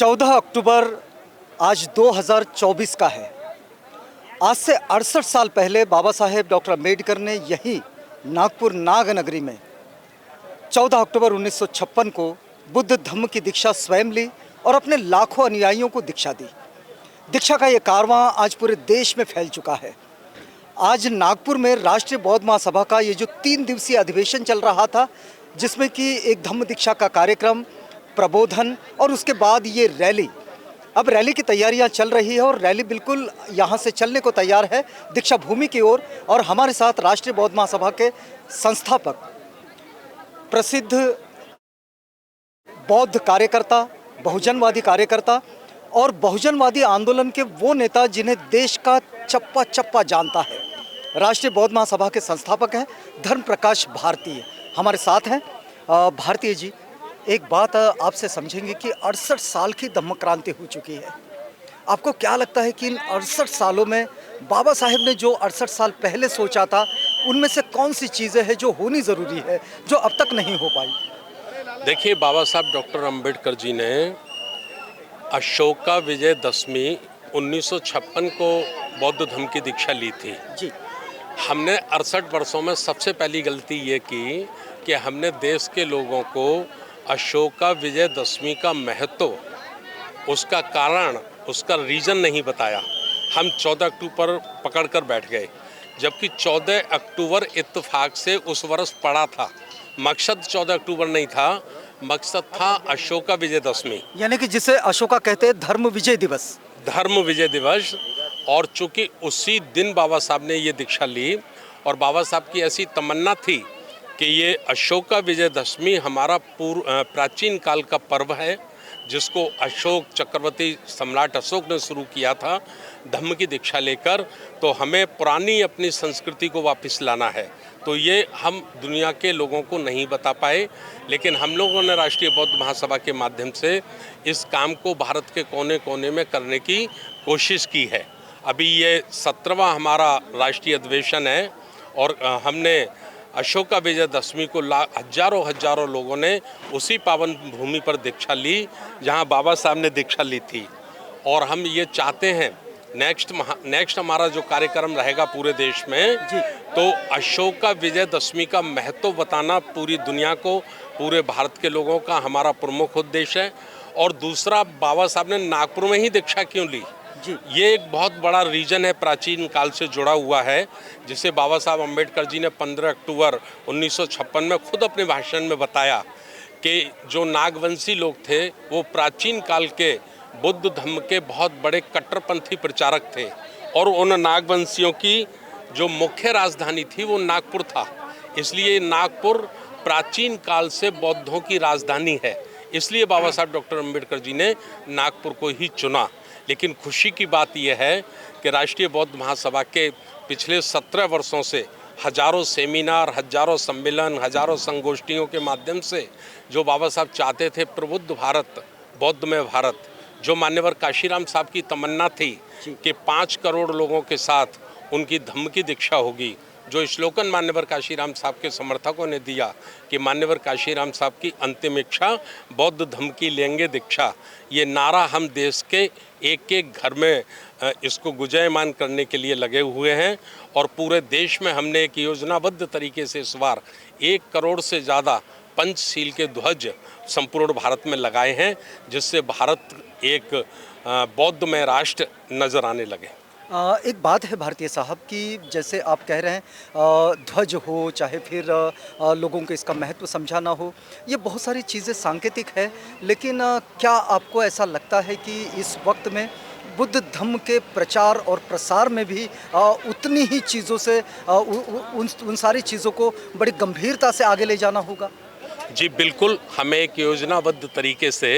14 अक्टूबर आज 2024 का है। आज से 68 साल पहले बाबा साहेब डॉक्टर अम्बेडकर ने यही नागपुर नागनगरी में 14 अक्टूबर 1956 को बुद्ध धम्म की दीक्षा स्वयं ली और अपने लाखों अनुयायियों को दीक्षा दी। दीक्षा का ये कारवां आज पूरे देश में फैल चुका है। आज नागपुर में राष्ट्रीय बौद्ध महासभा का ये जो 3 दिवसीय अधिवेशन चल रहा था, जिसमें कि एक धम्म दीक्षा का कार्यक्रम, प्रबोधन और उसके बाद ये रैली। अब रैली की तैयारियां चल रही है और रैली बिल्कुल यहाँ से चलने को तैयार है दीक्षा भूमि की ओर। और हमारे साथ राष्ट्रीय बौद्ध महासभा के संस्थापक, प्रसिद्ध बौद्ध कार्यकर्ता, बहुजनवादी कार्यकर्ता और बहुजनवादी आंदोलन के वो नेता जिन्हें देश का चप्पा चप्पा जानता है, राष्ट्रीय बौद्ध महासभा के संस्थापक हैं धर्म प्रकाश भारती हमारे साथ हैं। भारती जी, एक बात आपसे समझेंगे कि 68 साल की धम्म क्रांति हो चुकी है। आपको क्या लगता है कि इन 68 सालों में बाबा साहेब ने जो 68 साल पहले सोचा था, उनमें से कौन सी चीज़ें हैं जो होनी ज़रूरी है, जो अब तक नहीं हो पाई? देखिए, बाबा साहब डॉक्टर अम्बेडकर जी ने अशोका विजय दशमी 1956 को बौद्ध धर्म की दीक्षा ली थी जी। हमने 68 वर्षों में सबसे पहली गलती ये की कि हमने देश के लोगों को अशोका विजय दशमी का महत्व, उसका कारण, उसका रीज़न नहीं बताया। हम 14 अक्टूबर पकड़ कर बैठ गए, जबकि 14 अक्टूबर इत्तेफाक से उस वर्ष पड़ा था। मकसद 14 अक्टूबर नहीं था, मकसद था अशोका विजय दशमी, यानी कि जिसे अशोका कहते हैं धर्म विजय दिवस। धर्म विजय दिवस। और चूंकि उसी दिन बाबा साहब ने ये दीक्षा ली और बाबा साहब की ऐसी तमन्ना थी कि ये अशोका विजय दशमी हमारा प्राचीन काल का पर्व है, जिसको अशोक चक्रवर्ती सम्राट अशोक ने शुरू किया था धम्म की दीक्षा लेकर, तो हमें पुरानी अपनी संस्कृति को वापस लाना है। तो ये हम दुनिया के लोगों को नहीं बता पाए, लेकिन हम लोगों ने राष्ट्रीय बौद्ध महासभा के माध्यम से इस काम को भारत के कोने कोने में करने की कोशिश की है। अभी ये 17वां हमारा राष्ट्रीय अधिवेशन है और हमने अशोका विजय दशमी को हजारों लोगों ने उसी पावन भूमि पर दीक्षा ली जहां बाबा साहब ने दीक्षा ली थी। और हम ये चाहते हैं नेक्स्ट हमारा जो कार्यक्रम रहेगा पूरे देश में, तो अशोका विजय दशमी का महत्व बताना पूरी दुनिया को, पूरे भारत के लोगों का हमारा प्रमुख उद्देश्य है। और दूसरा, बाबा साहब ने नागपुर में ही दीक्षा क्यों ली, ये एक बहुत बड़ा रीजन है, प्राचीन काल से जुड़ा हुआ है, जिसे बाबा साहब अम्बेडकर जी ने 15 अक्टूबर 1956 में खुद अपने भाषण में बताया कि जो नागवंशी लोग थे वो प्राचीन काल के बुद्ध धर्म के बहुत बड़े कट्टरपंथी प्रचारक थे और उन नागवंशियों की जो मुख्य राजधानी थी वो नागपुर था। इसलिए नागपुर प्राचीन काल से बौद्धों की राजधानी है, इसलिए बाबा साहब डॉक्टर अम्बेडकर जी ने नागपुर को ही चुना। लेकिन खुशी की बात यह है कि राष्ट्रीय बौद्ध महासभा के पिछले 17 वर्षों से हजारों सेमिनार, हजारों सम्मेलन, हजारों संगोष्ठियों के माध्यम से जो बाबा साहब चाहते थे प्रबुद्ध भारत, बौद्धमय भारत, जो मान्यवर काशीराम साहब की तमन्ना थी कि 5 करोड़ लोगों के साथ उनकी धम्म की दीक्षा होगी, जो श्लोकन मान्यवर काशीराम साहब के समर्थकों ने दिया कि मान्यवर काशीराम साहब की अंतिम इच्छा बौद्ध धम्म की लेंगे दीक्षा, ये नारा हम देश के एक एक घर में इसको गुंजायमान करने के लिए लगे हुए हैं। और पूरे देश में हमने एक योजनाबद्ध तरीके से इस बार 1 करोड़ से ज़्यादा पंचशील के ध्वज संपूर्ण भारत में लगाए हैं, जिससे भारत एक बौद्धमय राष्ट्र नज़र आने लगे। एक बात है भारतीय साहब कि जैसे आप कह रहे हैं, ध्वज हो चाहे फिर लोगों को इसका महत्व समझाना हो, ये बहुत सारी चीज़ें सांकेतिक है, लेकिन क्या आपको ऐसा लगता है कि इस वक्त में बुद्ध धम्म के प्रचार और प्रसार में भी उतनी ही चीज़ों से उन सारी चीज़ों को बड़ी गंभीरता से आगे ले जाना होगा? जी बिल्कुल, हमें एक योजनाबद्ध तरीके से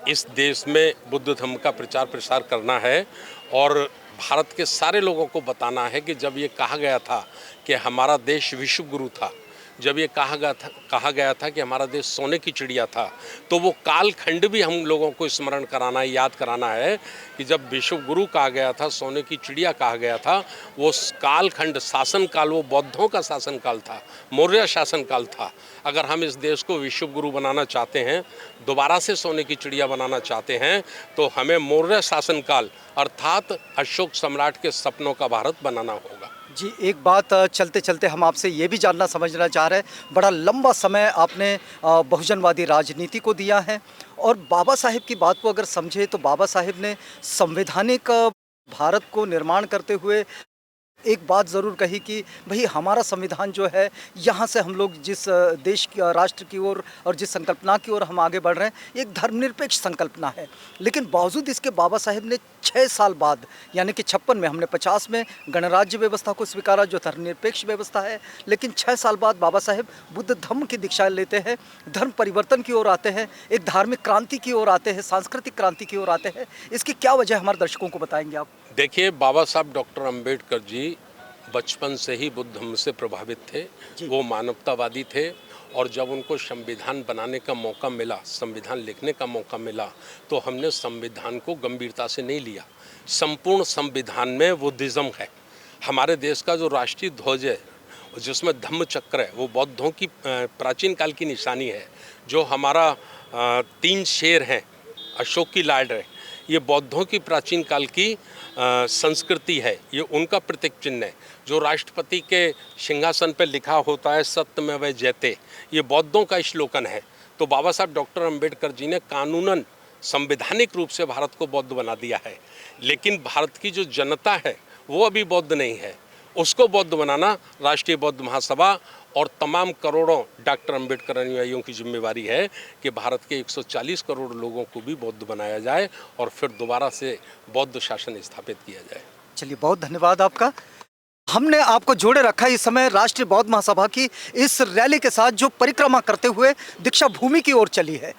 इस देश में बुद्ध धर्म का प्रचार प्रसार करना है और भारत के सारे लोगों को बताना है कि जब ये कहा गया था कि हमारा देश विश्व गुरु था, जब ये कहा गया था कि हमारा देश सोने की चिड़िया था, तो वो कालखंड भी हम लोगों को स्मरण कराना है, याद कराना है कि जब विश्व गुरु कहा गया था, सोने की चिड़िया कहा गया था, वो कालखंड शासनकाल वो बौद्धों का शासनकाल था, मौर्य शासनकाल था। अगर हम इस देश को विश्व गुरु बनाना चाहते हैं, दोबारा से सोने की चिड़िया बनाना चाहते हैं, तो हमें मौर्य शासनकाल अर्थात अशोक सम्राट के सपनों का भारत बनाना होगा। जी, एक बात चलते चलते हम आपसे ये भी जानना समझना चाह रहे हैं, बड़ा लंबा समय आपने बहुजनवादी राजनीति को दिया है और बाबा साहेब की बात को अगर समझे तो बाबा साहेब ने संवैधानिक भारत को निर्माण करते हुए एक बात ज़रूर कही कि भाई हमारा संविधान जो है, यहाँ से हम लोग जिस देश की राष्ट्र की ओर और जिस संकल्पना की ओर हम आगे बढ़ रहे हैं, एक धर्मनिरपेक्ष संकल्पना है। लेकिन बावजूद इसके बाबा साहेब ने 6 साल बाद यानी कि 56 में, हमने 50 में गणराज्य व्यवस्था को स्वीकारा जो धर्मनिरपेक्ष व्यवस्था है, लेकिन 6 साल बाद बाबा साहेब बुद्ध धर्म की दीक्षा लेते हैं, धर्म परिवर्तन की ओर आते हैं, एक धार्मिक क्रांति की ओर आते हैं, सांस्कृतिक क्रांति की ओर आते हैं। इसकी क्या वजह हमारे दर्शकों को बताएंगे आप? देखिए, बाबा साहब डॉक्टर अंबेडकर जी बचपन से ही बुद्ध धर्म से प्रभावित थे। वो मानवतावादी थे और जब उनको संविधान बनाने का मौका मिला, संविधान लिखने का मौका मिला, तो हमने संविधान को गंभीरता से नहीं लिया। संपूर्ण संविधान में बुद्धिज़्म है। हमारे देश का जो राष्ट्रीय ध्वज है जिसमें धम्म चक्र है, वो बौद्धों की प्राचीन काल की निशानी है। जो हमारा 3 शेर हैं, अशोक की लाड है, ये बौद्धों की प्राचीन काल की संस्कृति है, ये उनका प्रतीक चिन्ह है। जो राष्ट्रपति के सिंहासन पर लिखा होता है सत्यमेव जयते, ये बौद्धों का श्लोकन है। तो बाबा साहब डॉक्टर अंबेडकर जी ने कानूनन संवैधानिक रूप से भारत को बौद्ध बना दिया है, लेकिन भारत की जो जनता है वो अभी बौद्ध नहीं है। उसको बौद्ध बनाना राष्ट्रीय बौद्ध महासभा और तमाम करोड़ों डॉक्टर अंबेडकर अनुयायियों की जिम्मेवारी है कि भारत के 140 करोड़ लोगों को भी बौद्ध बनाया जाए और फिर दोबारा से बौद्ध शासन स्थापित किया जाए। चलिए, बहुत धन्यवाद आपका। हमने आपको जोड़े रखा है इस समय राष्ट्रीय बौद्ध महासभा की इस रैली के साथ जो परिक्रमा करते हुए दीक्षा भूमि की ओर चली है।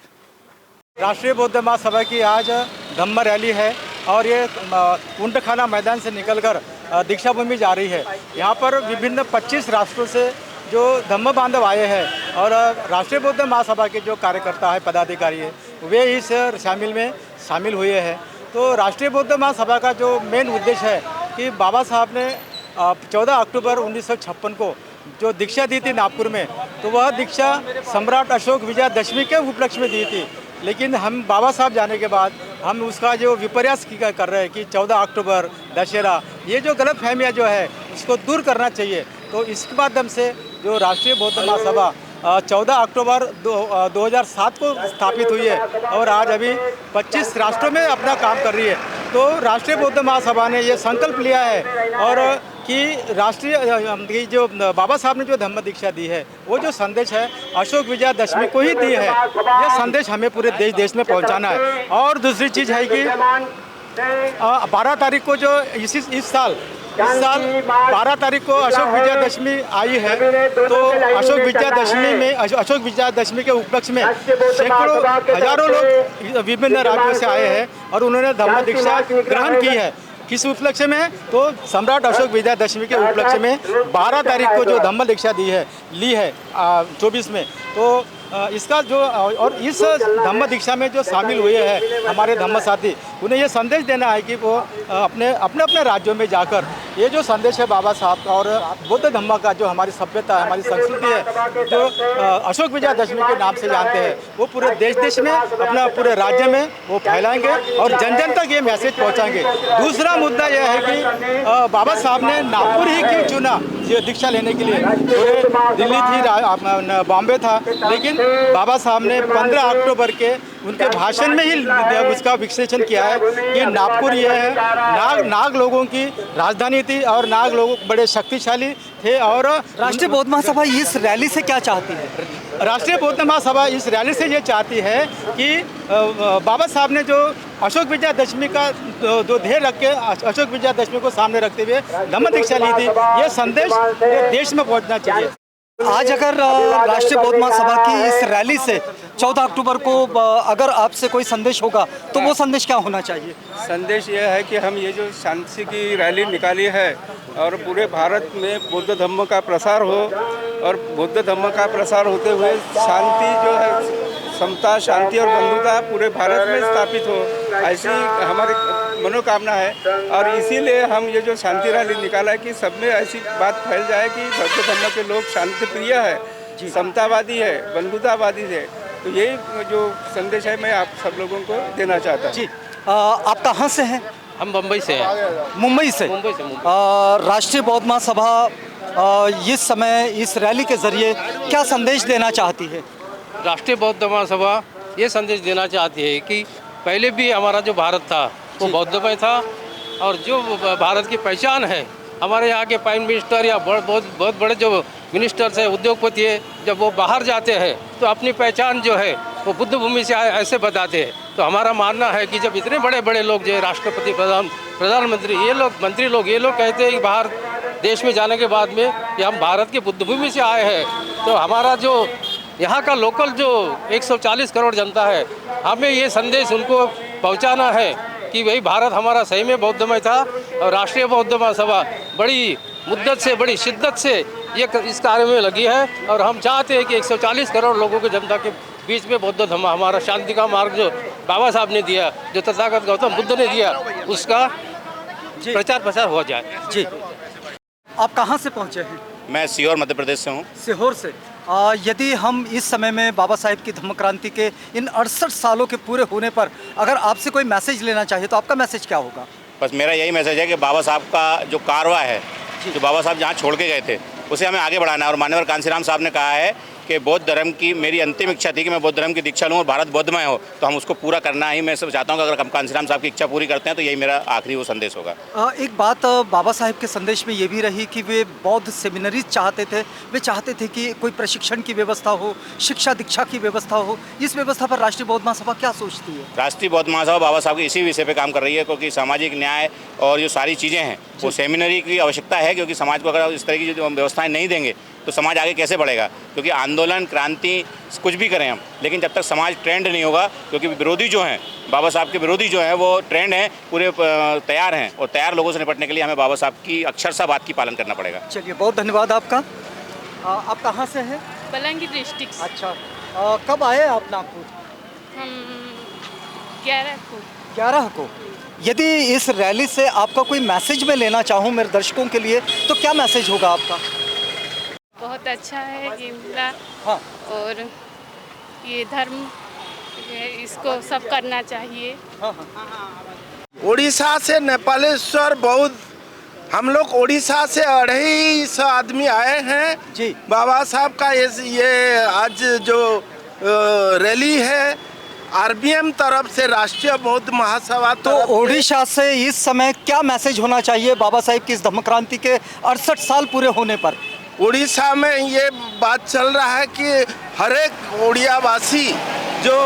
राष्ट्रीय बौद्ध महासभा की आज धम्म रैली है और ये ऊंटखाना मैदान से निकलकर दीक्षा भूमि जा रही है। यहाँ पर विभिन्न 25 राष्ट्रों से जो धम्म बांधव आए हैं और राष्ट्रीय बौद्ध महासभा के जो कार्यकर्ता है, पदाधिकारी है, वे इस शामिल हुए हैं। तो राष्ट्रीय बौद्ध महासभा का जो मेन उद्देश्य है कि बाबा साहब ने 14 अक्टूबर 1956 को जो दीक्षा दी थी नागपुर में, तो वह दीक्षा सम्राट अशोक विजयदशमी के उपलक्ष्य में दी थी। लेकिन हम बाबा साहब जाने के बाद हम उसका जो विपर्यास कर रहे हैं कि 14 अक्टूबर दशहरा, ये जो गलत फहमियाँ जो है इसको दूर करना चाहिए। तो इसके माध्यम से जो राष्ट्रीय बौद्ध महासभा 14 अक्टूबर 2007 को स्थापित हुई है और आज अभी 25 राष्ट्रों में अपना काम कर रही है। तो राष्ट्रीय बौद्ध महासभा ने ये संकल्प लिया है और कि राष्ट्रीय जो बाबा साहब ने जो धम्म दीक्षा दी है, वो जो संदेश है अशोक विजयदशमी को ही दी है। ये संदेश हमें पूरे देश में पहुंचाना है। और दूसरी चीज़ है कि 12 तारीख को जो इस साल 12 तारीख को अशोक विजयदशमी आई है, तो अशोक विजयदशमी के उपलक्ष्य में सैकड़ों हजारों लोग विभिन्न राज्यों से आए हैं और उन्होंने धम्म दीक्षा ग्रहण की है। किस उपलक्ष्य में? तो सम्राट अशोक विजयदशमी के उपलक्ष्य में 12 तारीख को जो धम्म दीक्षा ली है 24 में। तो इसका जो और इस धम्म दीक्षा में जो शामिल हुए हैं हमारे धम्म साथी, उन्हें ये संदेश देना है कि वो अपने राज्यों में जाकर ये जो संदेश है बाबा साहब का और बौद्ध धम्म का, जो हमारी सभ्यता है, हमारी संस्कृति है, जो अशोक विजयदशमी के नाम से जानते हैं, वो पूरे देश में, अपना पूरे राज्य में वो फैलाएंगे और जन जन तक ये मैसेज पहुँचाएंगे। दूसरा मुद्दा यह है कि बाबा साहब ने नागपुर ही क्यों चुना ये दीक्षा लेने के लिए? पूरे दिल्ली थी, बॉम्बे था, लेकिन बाबा साहब ने 15 अक्टूबर के उनके भाषण में ही उसका विश्लेषण किया है कि नागपुर ये है, नाग लोगों की राजधानी थी और नाग लोग बड़े शक्तिशाली थे। और राष्ट्रीय बौद्ध महासभा इस रैली से क्या चाहती है? राष्ट्रीय बौद्ध महासभा इस रैली से ये चाहती है कि बाबा साहब ने जो अशोक विजयदशमी का जो ध्येय रख के अशोक विजयदशमी को सामने रखते हुए धम्म दीक्षा ली थी, ये संदेश देश में पहुंचना चाहिए। आज अगर राष्ट्रीय बौद्ध महासभा की इस रैली से 14 अक्टूबर को अगर आपसे कोई संदेश होगा तो वो संदेश क्या होना चाहिए? संदेश ये है कि हम ये जो शांति की रैली निकाली है और पूरे भारत में बौद्ध धर्म का प्रसार हो और बौद्ध धर्म का प्रसार होते हुए शांति जो है, समता, शांति और बंधुता पूरे भारत में स्थापित हो, ऐसी हमारी मनोकामना है। और इसीलिए हम ये जो शांति रैली निकाला है कि सब में ऐसी बात फैल जाए कि बौद्ध धर्म के लोग शांति प्रिय है, समतावादी है, बंधुतावादी है। तो यही जो संदेश है मैं आप सब लोगों को देना चाहता हूँ। जी, आप कहाँ से हैं? हम बम्बई से हैं। मुंबई से। राष्ट्रीय बौद्ध महासभा इस समय इस रैली के जरिए क्या संदेश देना चाहती है? राष्ट्रीय बौद्ध महासभा ये संदेश देना चाहती है कि पहले भी हमारा जो भारत था वो बौद्धमय था और जो भारत की पहचान है, हमारे यहाँ के प्राइम मिनिस्टर या बहुत बड़े जो मिनिस्टर्स हैं, उद्योगपति है, जब वो बाहर जाते हैं तो अपनी पहचान जो है वो बुद्ध भूमि से ऐसे बताते हैं। तो हमारा मानना है कि जब इतने बड़े बड़े लोग जो राष्ट्रपति, प्रधानमंत्री, ये लोग, मंत्री लोग, ये लोग कहते हैं कि बाहर देश में जाने के बाद में कि हम भारत की बुद्ध भूमि से आए हैं, तो हमारा जो यहाँ का लोकल जो 140 करोड़ जनता है, हमें ये संदेश उनको पहुँचाना है कि भाई भारत हमारा सही में बौद्धमय था और राष्ट्रीय बौद्ध महासभा बड़ी मुद्दत से, बड़ी शिद्दत से ये इस कार्य में लगी है। और हम चाहते हैं कि 140 करोड़ लोगों की जनता के बीच में बौद्ध धर्म, हमारा शांति का मार्ग जो बाबा साहब ने दिया, जो तथागत गौतम बुद्ध ने दिया, उसका प्रचार प्रसार हो जाए। जी, आप कहाँ से पहुँचे हैं? मैं सीहोर मध्य प्रदेश से हूँ। सीहोर से। यदि हम इस समय में बाबा साहेब की धम्म क्रांति के इन 68 सालों के पूरे होने पर अगर आपसे कोई मैसेज लेना चाहिए तो आपका मैसेज क्या होगा? बस मेरा यही मैसेज है कि बाबा साहब का जो कारवा है, जो बाबा साहब जहाँ छोड़ के गए थे, उसे हमें आगे बढ़ाना है। और मान्यवर कांसीराम साहब ने कहा है कि बौद्ध धर्म की मेरी अंतिम इच्छा थी कि मैं बौद्ध धर्म की दीक्षा लूँ और भारत बौद्धमय हो, तो हम उसको पूरा करना ही मैं सब चाहता हूँ कि अगर हम कांसीराम साहब की इच्छा पूरी करते हैं तो यही मेरा आखिरी वो संदेश होगा। एक बात बाबा साहेब के संदेश में ये भी रही कि वे बौद्ध सेमिनरीज चाहते थे, वे चाहते थे कि कोई प्रशिक्षण की व्यवस्था हो, शिक्षा दीक्षा की व्यवस्था हो। इस व्यवस्था पर राष्ट्रीय बौद्ध महासभा क्या सोचती है? राष्ट्रीय बौद्ध महासभा बाबा साहब के इसी विषय पे काम कर रही है, क्योंकि सामाजिक न्याय और जो सारी चीज़ें हैं वो सेमिनरी की आवश्यकता है, क्योंकि समाज को अगर इस तरह की जो व्यवस्थाएं नहीं देंगे तो समाज आगे कैसे बढ़ेगा। क्योंकि आंदोलन, क्रांति कुछ भी करें हम, लेकिन जब तक समाज ट्रेंड नहीं होगा, क्योंकि विरोधी जो हैं, बाबा साहब के विरोधी जो हैं वो ट्रेंड हैं, पूरे तैयार हैं, और तैयार लोगों से निपटने के लिए हमें बाबा साहब की अक्षरशः बात की पालन करना पड़ेगा। चलिए, बहुत धन्यवाद आपका। आप कहाँ से हैं? बलांगीर डिस्ट्रिक्ट। अच्छा, कब आए आप नागपुर? हम 11 को। 11 को। यदि इस रैली से आपका कोई मैसेज मैं लेना चाहूँ मेरे दर्शकों के लिए तो क्या मैसेज होगा आपका? बहुत अच्छा है ये मिला। हाँ। और ये धर्म इसको सब करना चाहिए। उड़ीसा से नेपालेश्वर बौद्ध, हम लोग उड़ीसा से 250 आदमी आए हैं जी। बाबा साहब का ये आज जो रैली है आरबीएम तरफ से राष्ट्रीय बौद्ध महासभा। तो ओडिशा से इस समय क्या मैसेज होना चाहिए बाबा साहेब की इस धम्म क्रांति के 68 साल पूरे होने पर? उड़ीसा में ये बात चल रहा है कि हर एक उड़ियावासी जो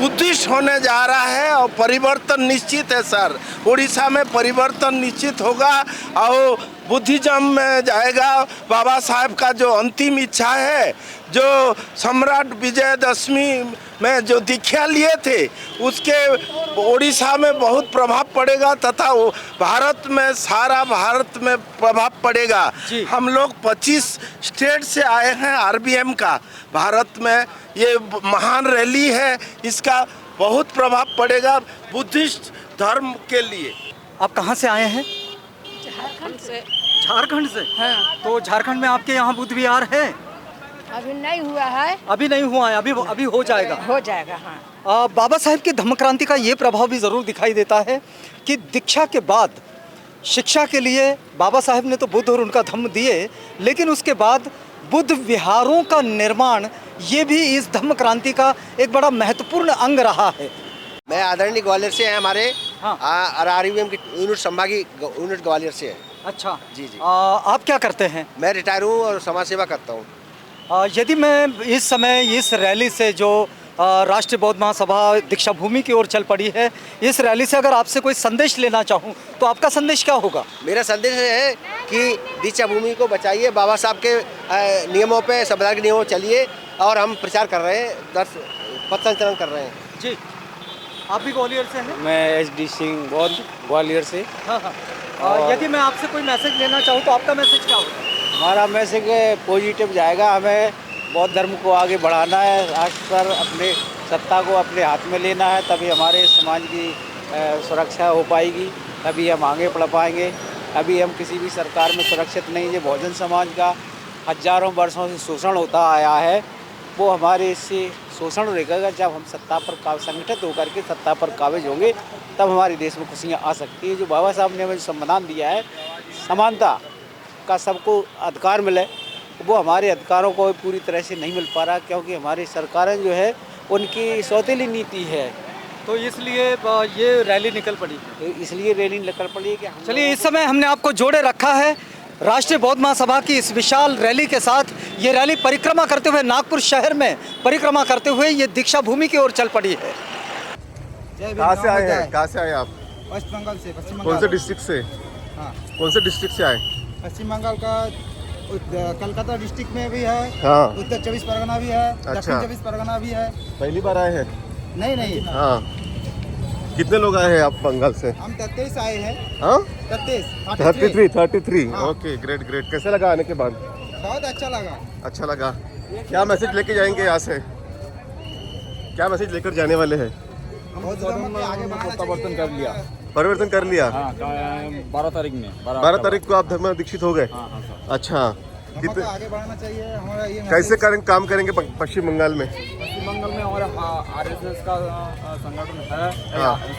बुद्धिस्ट होने जा रहा है और परिवर्तन निश्चित है सर। उड़ीसा में परिवर्तन निश्चित होगा और बुद्धिज्म में जाएगा। बाबा साहब का जो अंतिम इच्छा है, जो सम्राट विजयदशमी में जो दीक्षा लिए थे, उसके उड़ीसा में बहुत प्रभाव पड़ेगा तथा भारत में, सारा भारत में प्रभाव पड़ेगा। हम लोग 25 स्टेट से आए हैं आरबीएम का। भारत में ये महान रैली है, इसका बहुत प्रभाव पड़ेगा बुद्धिस्ट धर्म के लिए। आप कहाँ से आए हैं? झारखंड से। झारखंड से? हाँ। तो झारखंड में आपके यहाँ बुद्ध विहार है? अभी नहीं हुआ है। अभी नहीं हुआ है, अभी हो जाएगा। हो जाएगा, हाँ। बाबा साहेब की धम्म क्रांति का ये प्रभाव भी ज़रूर दिखाई देता है कि दीक्षा के बाद शिक्षा के लिए बाबा साहेब ने तो बुद्ध और उनका धम्म दिए, लेकिन उसके बाद बुद्ध विहारों का निर्माण ये भी इस धम्म क्रांति का एक बड़ा महत्वपूर्ण अंग रहा है। मैं आदरणीय ग्वालियर से हैं, हमारे हाँ। आरआरयूएम की यूनिट संभागी यूनिट ग्वालियर से है। अच्छा जी जी। आप क्या करते हैं? मैं रिटायर हूँ और समाज सेवा करता हूँ। यदि मैं इस समय इस रैली से जो राष्ट्रीय बौद्ध महासभा दीक्षा भूमि की ओर चल पड़ी है। इस रैली से अगर आपसे कोई संदेश लेना चाहूँ तो आपका संदेश क्या होगा? मेरा संदेश है कि दीक्षा भूमि को बचाइए, बाबा साहब के नियमों पे, संविधान के नियमों पर चलिए, और हम प्रचार कर रहे हैं, पथ संचलन कर रहे हैं। जी, आप भी ग्वालियर से हैं? मैं HD सिंह बौद्ध, ग्वालियर से। हाँ हाँ। यदि मैं आपसे कोई मैसेज लेना चाहूँ तो आपका मैसेज क्या होगा? हमारा मैसेज पॉजिटिव जाएगा। हमें बौद्ध धर्म को आगे बढ़ाना है, राष्ट्र पर अपने सत्ता को अपने हाथ में लेना है, तभी हमारे समाज की सुरक्षा हो पाएगी, तभी हम आगे बढ़ पाएंगे। अभी हम किसी भी सरकार में सुरक्षित नहीं है। बहुजन समाज का हजारों वर्षों से शोषण होता आया है, वो हमारे इससे शोषण रहेगा। जब हम सत्ता पर संगठित होकर के सत्ता पर काबिज होंगे, तब हमारे देश में खुशियाँ आ सकती है। जो बाबा साहब ने हमें संविधान दिया है, समानता का सबको अधिकार मिले, वो हमारे अधिकारों को पूरी तरह से नहीं मिल पा रहा, क्योंकि हमारी सरकारें जो है उनकी सौतेली नीति है। तो इसलिए ये रैली निकल पड़ी। इसलिए रैली निकल पड़ी कि चलिए, इस समय हमने आपको जोड़े रखा है राष्ट्रीय बौद्ध महासभा की इस विशाल रैली के साथ। ये रैली परिक्रमा करते हुए नागपुर शहर में परिक्रमा करते हुए ये दीक्षा भूमि की ओर चल पड़ी है। कहाँ से आए हैं? कहाँ से आए आप? वेस्ट बंगाल से। पश्चिम कौन से डिस्ट्रिक्ट से? हाँ, कौन से डिस्ट्रिक्ट से आए? पश्चिम बंगाल का कलकत्ता डिस्ट्रिक्ट में भी है, हाँ। उत्तर 24 परगना भी है, अच्छा। दक्षिण 24 परगना भी है। पहली बार आए हैं? नहीं, हाँ। कितने लोग आए हैं आप बंगाल से? हम 33 आए हैं। हाँ, 33। हाँ। Okay, great. कैसे लगा आने के बाद? बहुत अच्छा लगा। अच्छा लगा। क्या मैसेज लेके जाएंगे यहाँ से? क्या मैसेज लेकर जाने वाले हैं? परिवर्तन कर लिया। परिवर्तन कर लिया? 12 तारीख में। 12 तारीख को आप धर्म दीक्षित हो गए? अच्छा। कितने आगे बढ़ाना चाहिए हमारा ये कैसे काम करेंगे पश्चिम बंगाल में? पश्चिम बंगाल में हमारा RSS का संगठन है,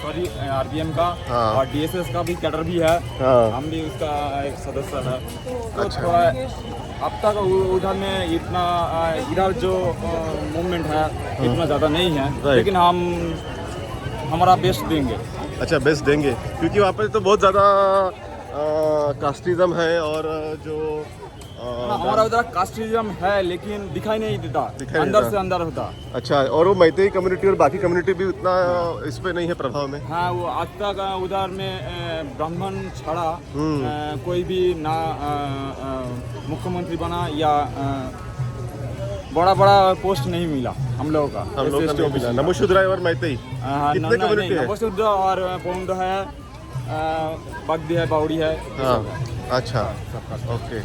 सॉरी RBM का, और DSS का भी कैडर भी है। हम भी उसका एक सदस्य है। तो थोड़ा अब तक उधर में इतना इधर जो मूवमेंट है इतना ज़्यादा नहीं है, लेकिन हम हमारा बेस्ट देंगे। अच्छा, बेस्ट देंगे, क्योंकि वहाँ पर तो बहुत ज़्यादा कास्टिज्म है, और जो हमारा उधर कास्टिज्म है, लेकिन दिखाई नहीं देता, अंदर से अंदर होता। अच्छा, और वो मैतेई कम्युनिटी और बाकी कम्युनिटी भी उतना इस पे नहीं है प्रभाव में? हाँ, वो आज तक उधर में ब्राह्मण छड़ा कोई भी ना मुख्यमंत्री बना या बड़ा पोस्ट नहीं मिला हम लोगों का। हम लोग को मिला नमोशूद्र और मैतेई। कितने कम्युनिटी है? नमोशूद्र और पौंड है, बग्दी है, बावड़ी है। अच्छा, ओके।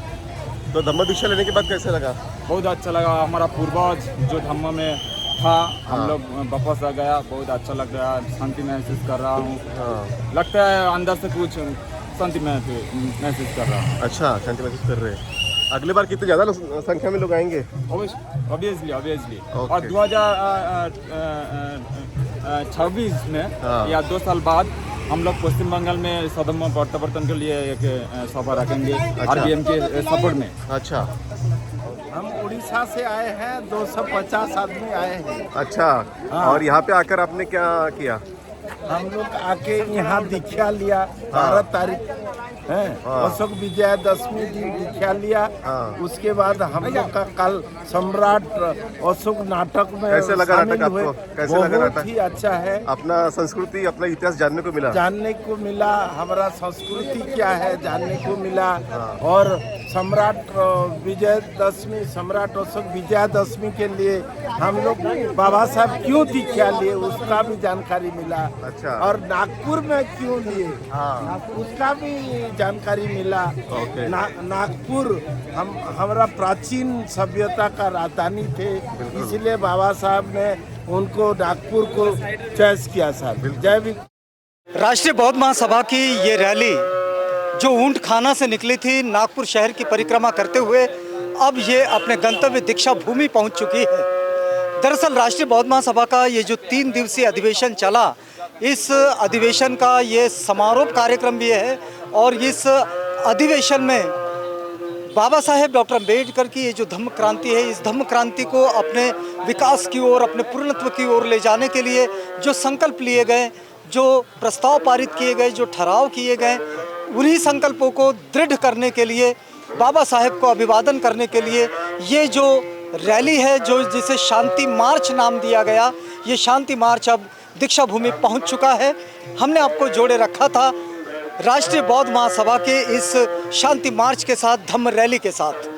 तो धम्म दीक्षा लेने के बाद कैसे लगा? बहुत अच्छा लगा। हमारा पूर्वज जो धम्म में था, हम लोग वापस आ गया, बहुत अच्छा लग रहा है, शांति महसूस कर रहा हूँ। लगता है अंदर से कुछ शांति महसूस कर रहा हूँ। अच्छा, शांति महसूस कर रहे हैं। अगले बार कितने ज़्यादा संख्या में लोग आएंगे? ऑब्वियसली। और 2026 में या 2 साल बाद हम लोग पश्चिम बंगाल में सदम प्रत्यावर्तन के लिए एक सभा रखेंगे, RBM के सपोर्ट में। अच्छा। हम उड़ीसा से आए हैं, 250 आदमी आए हैं। अच्छा। और यहाँ पे आकर आपने क्या किया? हम लोग आके यहाँ दीक्षा लिया। 12 तारीख है, अशोक विजयादशमी दिन दीक्षा लिया। उसके बाद हम लोग का कल सम्राट अशोक नाटक में कैसे लगा नाटक आपको? कैसे लगा नाटक? बहुत ही अच्छा है। अपना संस्कृति, अपना इतिहास जानने को मिला। हमारा संस्कृति क्या है जानने को मिला। और सम्राट विजयादशमी, सम्राट अशोक विजयादशमी के लिए हम लोग बाबा साहब क्यों दीक्षा लिए उसका भी जानकारी मिला। अच्छा। और नागपुर में क्यों लिए उसका भी जानकारी मिला। नागपुर हमारा प्राचीन सभ्यता का राजधानी थे, इसलिए बाबा साहब ने उनको नागपुर को चॉइस किया। सर, जय भी। राष्ट्रीय बौद्ध महासभा की ये रैली जो ऊंट खाना से निकली थी, नागपुर शहर की परिक्रमा करते हुए अब ये अपने गंतव्य दीक्षा भूमि पहुंच चुकी है। दरअसल राष्ट्रीय बौद्ध महासभा का ये जो 3 दिवसीय अधिवेशन चला, इस अधिवेशन का ये समारोह कार्यक्रम भी है, और इस अधिवेशन में बाबा साहेब डॉक्टर अम्बेडकर की ये जो धम्म क्रांति है, इस धम्म क्रांति को अपने विकास की ओर, अपने पूर्णत्व की ओर ले जाने के लिए जो संकल्प लिए गए, जो प्रस्ताव पारित किए गए, जो ठहराव किए गए, उन्हीं संकल्पों को दृढ़ करने के लिए, बाबा साहेब को अभिवादन करने के लिए ये जो रैली है जो जिसे शांति मार्च नाम दिया गया, ये शांति मार्च अब दीक्षा भूमि पहुंच चुका है। हमने आपको जोड़े रखा था राष्ट्रीय बौद्ध महासभा के इस शांति मार्च के साथ, धम्म रैली के साथ।